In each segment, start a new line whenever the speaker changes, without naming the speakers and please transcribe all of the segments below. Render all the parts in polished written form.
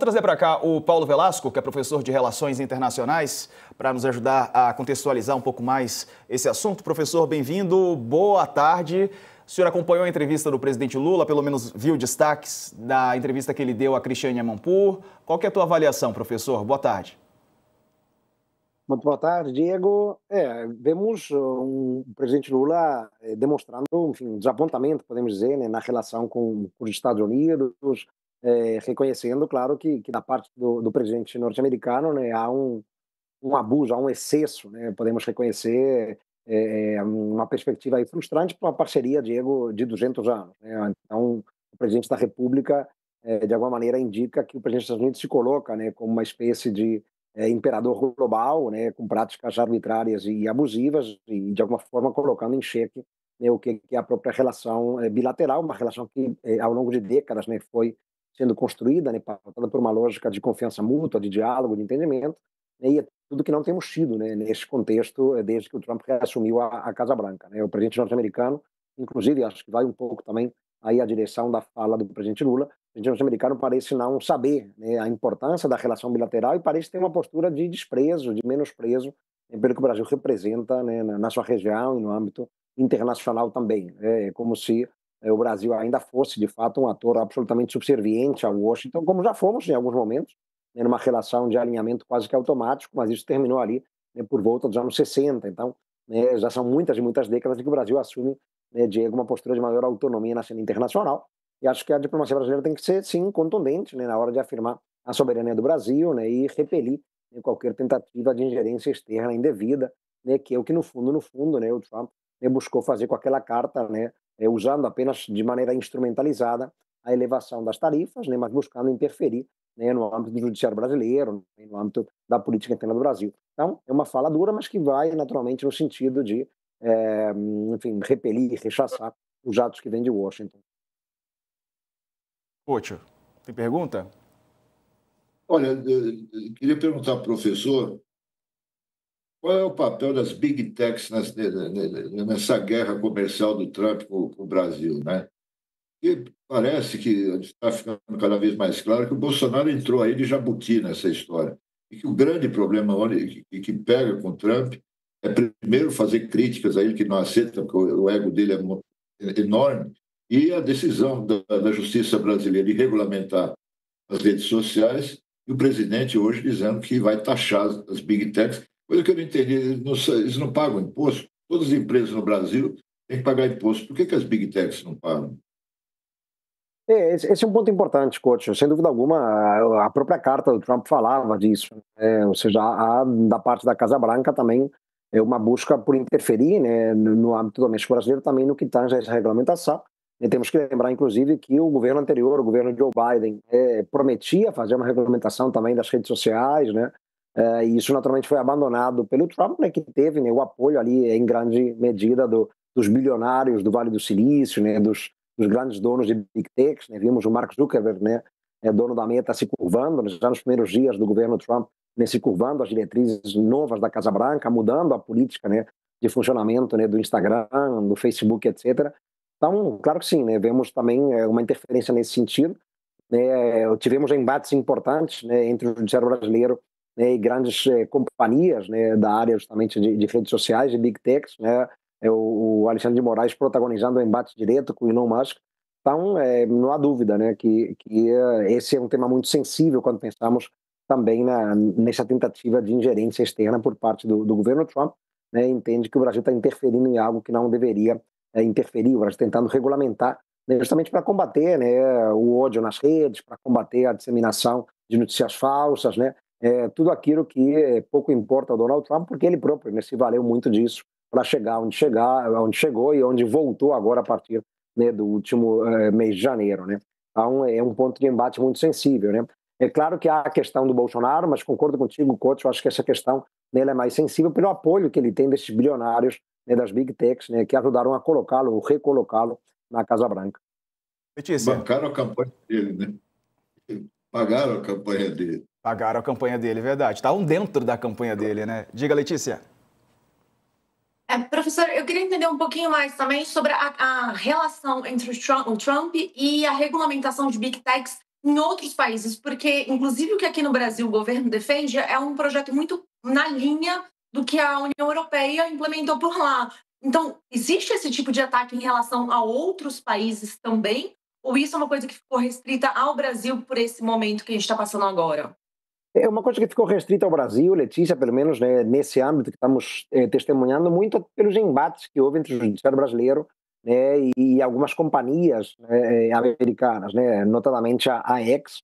trazer para cá o Paulo Velasco, que é professor de Relações Internacionais, para nos ajudar a contextualizar um pouco mais esse assunto. Professor, bem-vindo, boa tarde. O senhor acompanhou a entrevista do presidente Lula, pelo menos viu destaques da entrevista que ele deu a Cristiane Amanpour. Qual que é a tua avaliação, professor? Boa tarde.
Muito boa tarde, Diego. Vemos o presidente Lula demonstrando, enfim, um desapontamento, podemos dizer, né, na relação com os Estados Unidos, reconhecendo, claro, que da parte do presidente norte-americano, né, há um abuso, há um excesso, né, podemos reconhecer uma perspectiva aí frustrante para uma parceria, Diego, de 200 anos. Né? Então, o presidente da República, de alguma maneira, indica que o presidente dos Estados Unidos se coloca, né, como uma espécie de imperador global, né, com práticas arbitrárias e abusivas e, de alguma forma, colocando em xeque, né, o que é a própria relação bilateral, uma relação que, ao longo de décadas, né, foi sendo construída, né, pautada por uma lógica de confiança mútua, de diálogo, de entendimento, né, e é tudo que não temos tido, né, nesse contexto, desde que o Trump reassumiu a Casa Branca. Né, o presidente norte-americano, inclusive, acho que vai um pouco também aí a direção da fala do presidente Lula. O presidente norte-americano parece não saber, né, a importância da relação bilateral e parece ter uma postura de desprezo, de menosprezo, né, pelo que o Brasil representa, né, na sua região e no âmbito internacional também. É como se o Brasil ainda fosse, de fato, um ator absolutamente subserviente a Washington, como já fomos em alguns momentos, né, numa relação de alinhamento quase que automático, mas isso terminou ali, né, por volta dos anos 60. Então, né, já são muitas e muitas décadas em que o Brasil assume, né, Diego, uma postura de maior autonomia na cena internacional. E acho que a diplomacia brasileira tem que ser, sim, contundente, né, na hora de afirmar a soberania do Brasil, né, e repelir, né, qualquer tentativa de ingerência externa indevida, né, que é o que, no fundo, né, o Trump, né, buscou fazer com aquela carta, né, usando apenas de maneira instrumentalizada a elevação das tarifas, né, mas buscando interferir, né, no âmbito do judiciário brasileiro, né, no âmbito da política interna do Brasil. Então, é uma fala dura, mas que vai naturalmente no sentido de, enfim, repelir, rechaçar os atos que vêm de Washington.
Pocho, tem pergunta?
Olha, eu queria perguntar ao professor qual é o papel das Big Techs nessa guerra comercial do Trump com o Brasil, né? E parece que está ficando cada vez mais claro que o Bolsonaro entrou aí de jabuti nessa história. E que o grande problema que pega com o Trump é, primeiro, fazer críticas a ele que não aceita, porque o ego dele é enorme, e a decisão da justiça brasileira de regulamentar as redes sociais, e o presidente hoje dizendo que vai taxar as Big Techs, coisa que eu não entendi, eles não pagam imposto. Todas as empresas no Brasil têm que pagar imposto. Por que as Big Techs não pagam?
Esse é um ponto importante, coach. Sem dúvida alguma, a própria carta do Trump falava disso. Ou seja, há da parte da Casa Branca também uma busca por interferir, né, no âmbito doméstico brasileiro, também no que tange a essa regulamentação. E temos que lembrar, inclusive, que o governo anterior, o governo Joe Biden, prometia fazer uma regulamentação também das redes sociais, né? E isso naturalmente foi abandonado pelo Trump, né, que teve, né, o apoio ali em grande medida dos bilionários do Vale do Silício, né, dos grandes donos de Big Techs, né? Vimos o Mark Zuckerberg, né, dono da Meta, se curvando, já nos primeiros dias do governo Trump, né, se curvando às diretrizes novas da Casa Branca, mudando a política, né, de funcionamento, né, do Instagram, do Facebook, etc. Então, claro que sim, né, vemos também uma interferência nesse sentido. Né, tivemos embates importantes, né, entre o judiciário brasileiro, né, e grandes companhias, né, da área justamente de redes sociais, de Big Techs, né, o Alexandre de Moraes protagonizando o embate direto com o Elon Musk. Então, não há dúvida, né, que esse é um tema muito sensível quando pensamos também nessa tentativa de ingerência externa por parte do governo Trump, né, entende que o Brasil está interferindo em algo que não deveria interferir, o Brasil tentando regulamentar, né, justamente para combater, né, o ódio nas redes, para combater a disseminação de notícias falsas, né, tudo aquilo que pouco importa ao Donald Trump, porque ele próprio, né, se valeu muito disso para chegar onde chegou e onde voltou agora a partir, né, do último mês de janeiro, né? Então é um ponto de embate muito sensível, né? É claro que há a questão do Bolsonaro, mas concordo contigo, Couto, eu acho que essa questão nele é mais sensível pelo apoio que ele tem desses bilionários, né, das Big Techs, né, que ajudaram a colocá-lo, ou recolocá-lo na Casa Branca.
Letícia.
Bancaram a campanha dele, né? Pagaram a campanha dele.
Pagaram a campanha dele, verdade. Estavam dentro da campanha dele, né? Diga, Letícia.
Professor, eu queria entender um pouquinho mais também sobre a relação entre o Trump e a regulamentação de Big Techs em outros países, porque, inclusive, o que aqui no Brasil o governo defende é um projeto muito na linha do que a União Europeia implementou por lá. Então, existe esse tipo de ataque em relação a outros países também? Ou isso é uma coisa que ficou restrita ao Brasil por esse momento que a gente está passando agora?
É uma coisa que ficou restrita ao Brasil, Letícia, pelo menos, né, nesse âmbito que estamos testemunhando muito pelos embates que houve entre o judiciário brasileiro, né, e algumas companhias, né, americanas, né, notadamente a X,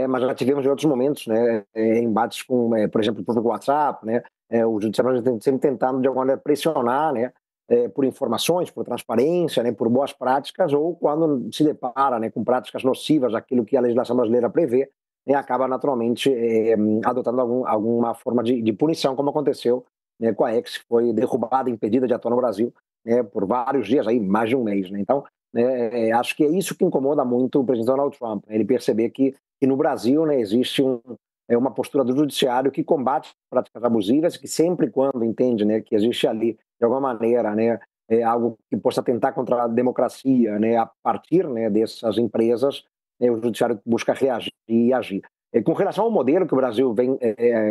mas já tivemos em outros momentos, né, embates com, por exemplo, o próprio WhatsApp, né, o judiciário brasileiro sempre tentando de alguma maneira pressionar, né, por informações, por transparência, né, por boas práticas, ou quando se depara, né, com práticas nocivas, aquilo que a legislação brasileira prevê, né, acaba naturalmente adotando alguma forma de punição, como aconteceu, né, com a X, que foi derrubada, impedida de atuar no Brasil, né, por vários dias, aí, mais de um mês. Né? Então, né, acho que é isso que incomoda muito o presidente Donald Trump, né, ele perceber que no Brasil, né, existe uma postura do judiciário que combate práticas abusivas, que sempre quando entende, né, que existe ali, de alguma maneira, né, algo que possa tentar contra a democracia, né, a partir, né, dessas empresas, o judiciário busca reagir e agir. Com relação ao modelo que o Brasil vem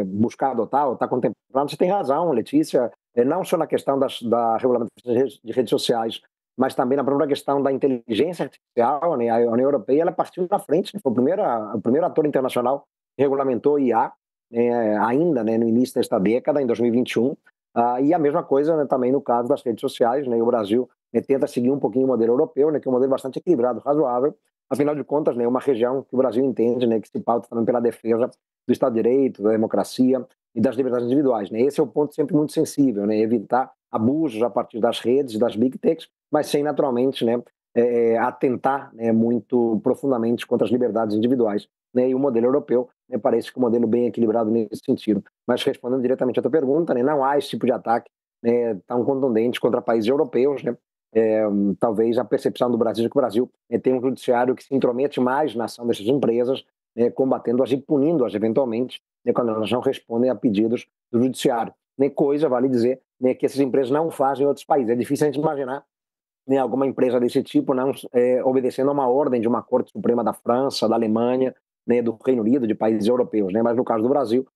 buscar adotar, ou está contemplando, você tem razão, Letícia, não só na questão da regulamentação de redes sociais, mas também na própria questão da inteligência artificial, né? A União Europeia ela partiu na frente, né? Foi o primeiro ator internacional que regulamentou o IA, ainda, né, no início desta década, em 2021, e a mesma coisa, né, também no caso das redes sociais, né, o Brasil, né, tenta seguir um pouquinho o modelo europeu, né, que é um modelo bastante equilibrado, razoável. Afinal de contas, né, é uma região que o Brasil entende, né, que se pauta também pela defesa do Estado de Direito, da democracia e das liberdades individuais. Né? Esse é um ponto sempre muito sensível, né, evitar abusos a partir das redes, das big techs, mas sem naturalmente, né, atentar, né, muito profundamente contra as liberdades individuais. Né? E o modelo europeu, né, parece que é um modelo bem equilibrado nesse sentido. Mas respondendo diretamente à tua pergunta, né, não há esse tipo de ataque, né, tão contundente contra países europeus, né? Talvez a percepção do Brasil é que o Brasil tem um judiciário que se intromete mais na ação dessas empresas, combatendo-as e punindo-as eventualmente, né, quando elas não respondem a pedidos do judiciário. Nem coisa, vale dizer, né, que essas empresas não fazem em outros países. É difícil a gente imaginar, né, alguma empresa desse tipo não obedecendo a uma ordem de uma Corte Suprema da França, da Alemanha, né, do Reino Unido, de países europeus. Né, mas no caso do Brasil,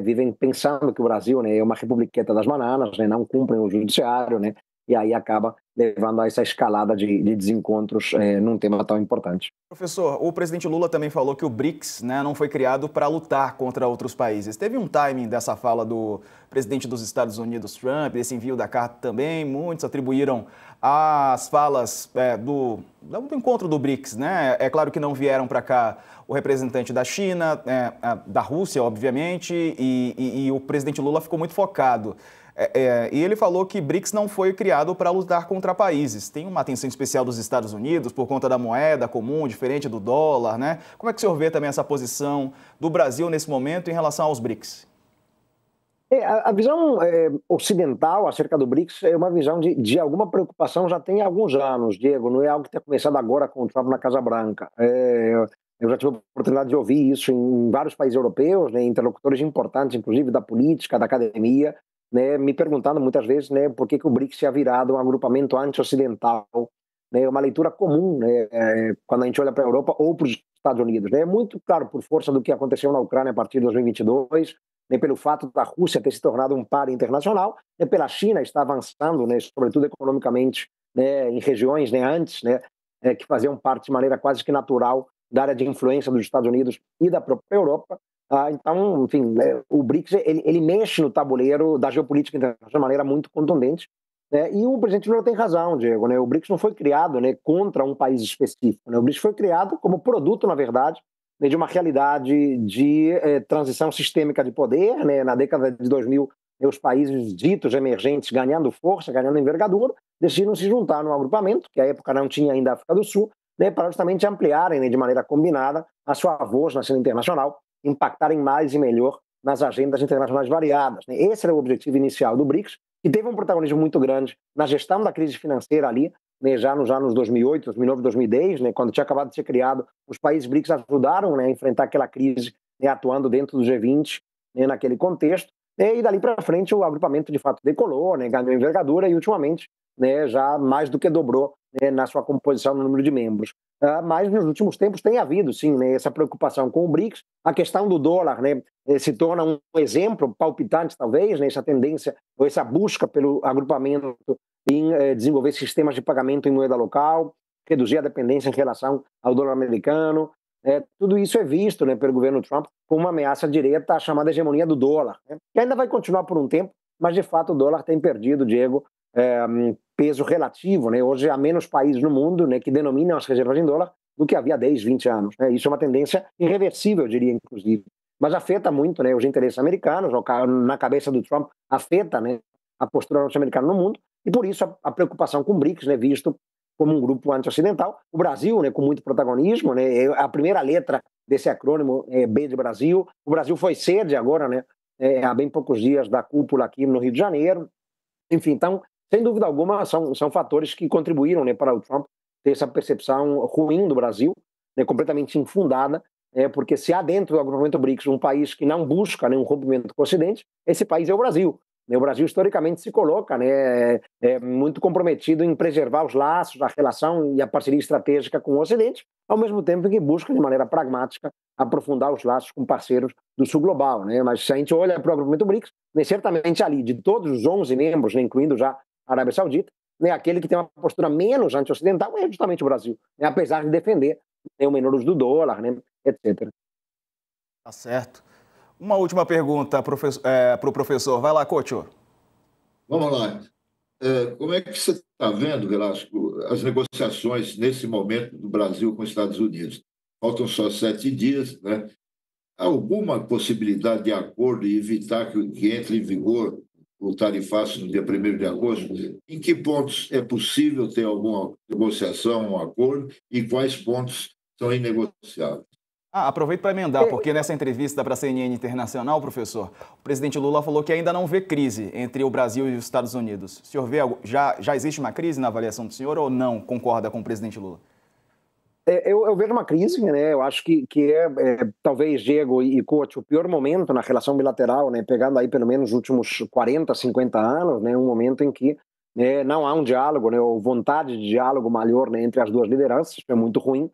vivem pensando que o Brasil, né, é uma republiqueta das bananas, né, não cumprem o judiciário, né, e aí acaba levando a essa escalada de desencontros num tema tão importante.
Professor, o presidente Lula também falou que o BRICS, né, não foi criado para lutar contra outros países. Teve um timing dessa fala do presidente dos Estados Unidos, Trump, desse envio da carta também. Muitos atribuíram as falas do encontro do BRICS. Né? É claro que não vieram para cá o representante da China, da Rússia, obviamente, e o presidente Lula ficou muito focado. E ele falou que BRICS não foi criado para lutar contra países. Tem uma atenção especial dos Estados Unidos por conta da moeda comum, diferente do dólar, né? Como é que o senhor vê também essa posição do Brasil nesse momento em relação aos BRICS?
A visão ocidental acerca do BRICS é uma visão de alguma preocupação já tem alguns anos, Diego, não é algo que tenha começado agora com o Trump na Casa Branca. Eu já tive a oportunidade de ouvir isso em vários países europeus, né, interlocutores importantes, inclusive da política, da academia, né, me perguntando muitas vezes, né, por que o BRICS tinha virado um agrupamento anti-ocidental, né, uma leitura comum, né, quando a gente olha para a Europa ou para os Estados Unidos. Né, é muito claro por força do que aconteceu na Ucrânia a partir de 2022, né, pelo fato da Rússia ter se tornado um par internacional, né, pela China estar avançando, né, sobretudo economicamente, né, em regiões, né, antes, né, que faziam parte de maneira quase que natural da área de influência dos Estados Unidos e da própria Europa. Então, enfim, o BRICS ele mexe no tabuleiro da geopolítica internacional de maneira muito contundente, né? E o presidente Lula tem razão, Diego, né? O BRICS não foi criado, né, contra um país específico, né? O BRICS foi criado como produto, na verdade, né, de uma realidade de transição sistêmica de poder, né? Na década de 2000, né, os países ditos emergentes ganhando força, ganhando envergadura, decidiram se juntar num agrupamento, que à época não tinha ainda a África do Sul, né, para justamente ampliarem, né, de maneira combinada a sua voz na cena internacional, impactarem mais e melhor nas agendas internacionais variadas. Né? Esse era o objetivo inicial do BRICS, que teve um protagonismo muito grande na gestão da crise financeira ali, né, já nos anos 2008, 2009, 2010, né, quando tinha acabado de ser criado, os países BRICS ajudaram, né, a enfrentar aquela crise, né, atuando dentro do G20, né, naquele contexto, né, e dali para frente o agrupamento de fato decolou, né, ganhou envergadura e ultimamente, né, já mais do que dobrou, né, na sua composição no número de membros. mas nos últimos tempos tem havido, sim, né, essa preocupação com o BRICS. A questão do dólar, né, se torna um exemplo palpitante, talvez, né, essa tendência, ou essa busca pelo agrupamento em desenvolver sistemas de pagamento em moeda local, reduzir a dependência em relação ao dólar americano. Tudo isso é visto, né, pelo governo Trump como uma ameaça direta à chamada hegemonia do dólar, né, que ainda vai continuar por um tempo, mas de fato o dólar tem perdido, Diego, peso relativo, né? Hoje há menos países no mundo, né, que denominam as reservas em dólar do que havia 10, 20 anos. Né? Isso é uma tendência irreversível, eu diria, inclusive. Mas afeta muito, né, os interesses americanos, na cabeça do Trump, afeta, né, a postura norte-americana no mundo, e por isso a preocupação com o BRICS, né, visto como um grupo anti-ocidental. O Brasil, né, com muito protagonismo, né, a primeira letra desse acrônimo é B de Brasil. O Brasil foi sede agora, né, há bem poucos dias, da cúpula aqui no Rio de Janeiro. Enfim, então, sem dúvida alguma, são fatores que contribuíram, né, para o Trump ter essa percepção ruim do Brasil, né, completamente infundada, porque se há dentro do agrupamento BRICS um país que não busca, né, um rompimento com o Ocidente, esse país é o Brasil. O Brasil, historicamente, se coloca, né, muito comprometido em preservar os laços, a relação e a parceria estratégica com o Ocidente, ao mesmo tempo que busca, de maneira pragmática, aprofundar os laços com parceiros do sul global. Né? Mas se a gente olha para o agrupamento BRICS, né, certamente ali, de todos os 11 membros, né, incluindo já a Arábia Saudita, né, aquele que tem uma postura menos anti-ocidental é justamente o Brasil, né, apesar de defender, né, o menor uso do dólar, né, etc.
Tá certo. Uma última pergunta para o professor. Vai lá, Couto.
Vamos lá. Como é que você está vendo, Velasco, as negociações nesse momento do Brasil com os Estados Unidos? Faltam só 7 dias, né? Há alguma possibilidade de acordo e evitar que entre em vigor o tarifaço no dia 1º de agosto? Em que pontos é possível ter alguma negociação, um acordo, e quais pontos são inegociáveis?
Aproveito para emendar, porque nessa entrevista para a CNN Internacional, professor, o presidente Lula falou que ainda não vê crise entre o Brasil e os Estados Unidos. O senhor vê, já existe uma crise na avaliação do senhor ou não concorda com o presidente Lula?
Eu vejo uma crise, né? Eu acho que talvez, Diego e Couto, o pior momento na relação bilateral, né? Pegando aí pelo menos os últimos 40, 50 anos, né? Um momento em que, né, não há um diálogo, né? Ou vontade de diálogo maior, né, entre as duas lideranças, isso é muito ruim.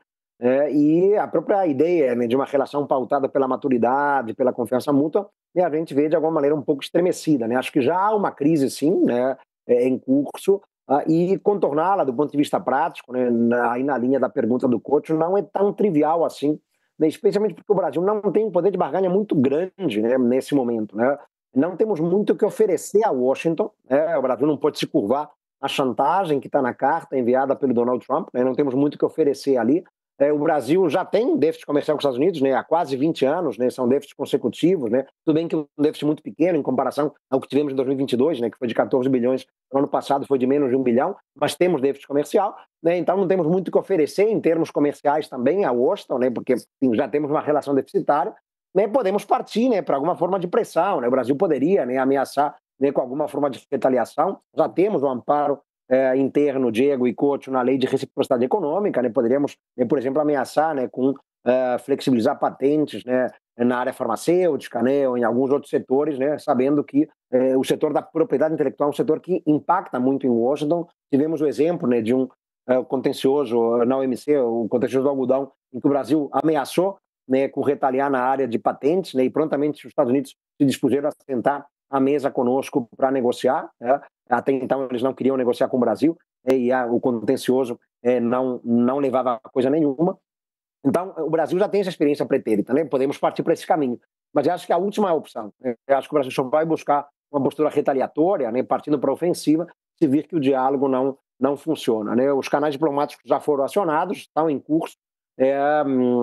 E a própria ideia, né, de uma relação pautada pela maturidade, pela confiança mútua, né, a gente vê de alguma maneira um pouco estremecida. Né? Acho que já há uma crise, sim, né, em curso, e contorná-la do ponto de vista prático, né, aí na linha da pergunta do Couto, não é tão trivial assim, né, especialmente porque o Brasil não tem um poder de barganha muito grande, né, nesse momento. Né? Não temos muito o que oferecer a Washington, né? O Brasil não pode se curvar à chantagem que está na carta enviada pelo Donald Trump, né? Não temos muito o que oferecer ali. O Brasil já tem um déficit comercial com os Estados Unidos, né, há quase 20 anos, né, são déficits consecutivos. Né, tudo bem que um déficit muito pequeno em comparação ao que tivemos em 2022, né, que foi de 14 bilhões, no ano passado foi de menos de 1 bilhão, mas temos déficit comercial, né, então não temos muito o que oferecer em termos comerciais também a Washington, né, porque enfim, já temos uma relação deficitária, né, podemos partir, né, para alguma forma de pressão. Né, o Brasil poderia, né, ameaçar, né, com alguma forma de retaliação. Já temos o amparo interno, Diego e Couto, na lei de reciprocidade econômica, né? Poderíamos, por exemplo, ameaçar, né, com flexibilizar patentes, né, na área farmacêutica, né, ou em alguns outros setores, né, sabendo que o setor da propriedade intelectual é um setor que impacta muito em Washington. Tivemos o exemplo, né, de um contencioso na OMC, o contencioso do algodão, em que o Brasil ameaçou, né, com retaliar na área de patentes, né, e prontamente os Estados Unidos se dispuseram a sentar à mesa conosco para negociar. Né? Até então eles não queriam negociar com o Brasil, e o contencioso não levava a coisa nenhuma. Então o Brasil já tem essa experiência pretérita, né? Podemos partir para esse caminho. Mas eu acho que a última opção, né? Eu acho que o Brasil só vai buscar uma postura retaliatória, né, partindo para a ofensiva, se vir que o diálogo não funciona. Né? Os canais diplomáticos já foram acionados, estão em curso,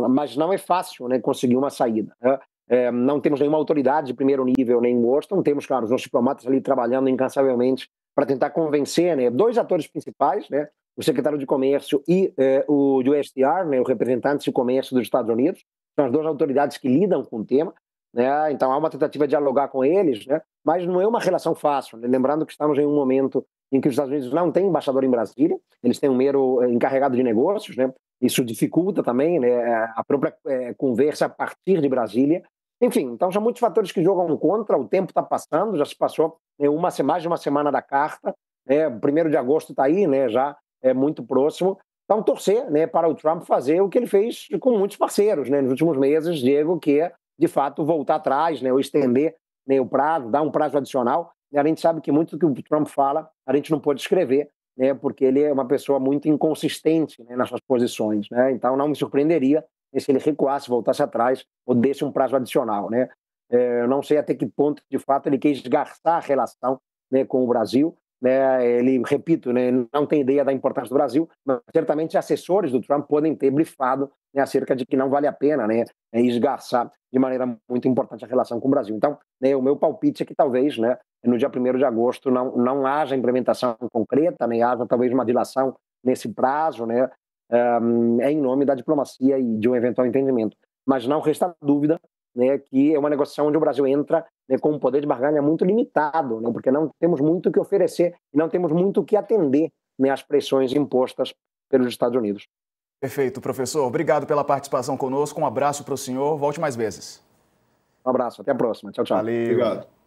mas não é fácil, né, conseguir uma saída. Né? Não temos nenhuma autoridade de primeiro nível nem em Washington, temos, claro, os nossos diplomatas ali trabalhando incansavelmente para tentar convencer, né, 2 atores principais, né, o secretário de Comércio e o USTR, né, o representante de comércio dos Estados Unidos, são as 2 autoridades que lidam com o tema, né, então há uma tentativa de dialogar com eles, né, mas não é uma relação fácil, né, lembrando que estamos em um momento em que os Estados Unidos não têm embaixador em Brasília, eles têm um mero encarregado de negócios, né, isso dificulta também, né, a própria conversa a partir de Brasília. Enfim, então são muitos fatores que jogam contra, o tempo está passando, já se passou, né, mais de uma semana da carta, né, 1º de agosto está aí, né, já é muito próximo, Então, torcer, né, para o Trump fazer o que ele fez com muitos parceiros, né, nos últimos meses, Diego, que é, de fato, voltar atrás, né, ou estender, né, o prazo, dar um prazo adicional. A gente sabe que muito do que o Trump fala, a gente não pode escrever, né, porque ele é uma pessoa muito inconsistente, né, nas suas posições. Né, então, não me surpreenderia se ele recuasse, voltasse atrás, ou desse um prazo adicional. Né. Eu não sei até que ponto, de fato, ele quer esgarçar a relação, né, com o Brasil. Né, ele, repito, né, não tem ideia da importância do Brasil, mas certamente assessores do Trump podem ter brifado, né, acerca de que não vale a pena, né, esgarçar de maneira muito importante a relação com o Brasil. Então, né, o meu palpite é que talvez, né, no dia 1º de agosto não haja implementação concreta, nem haja talvez uma dilação nesse prazo, né, em nome da diplomacia e de um eventual entendimento. Mas não resta dúvida, né, que é uma negociação onde o Brasil entra, né, com um poder de barganha muito limitado, né, porque não temos muito o que oferecer e não temos muito o que atender, né, às pressões impostas pelos Estados Unidos.
Perfeito, professor. Obrigado pela participação conosco. Um abraço para o senhor. Volte mais vezes.
Um abraço. Até a próxima. Tchau, tchau.
Valeu.
Obrigado.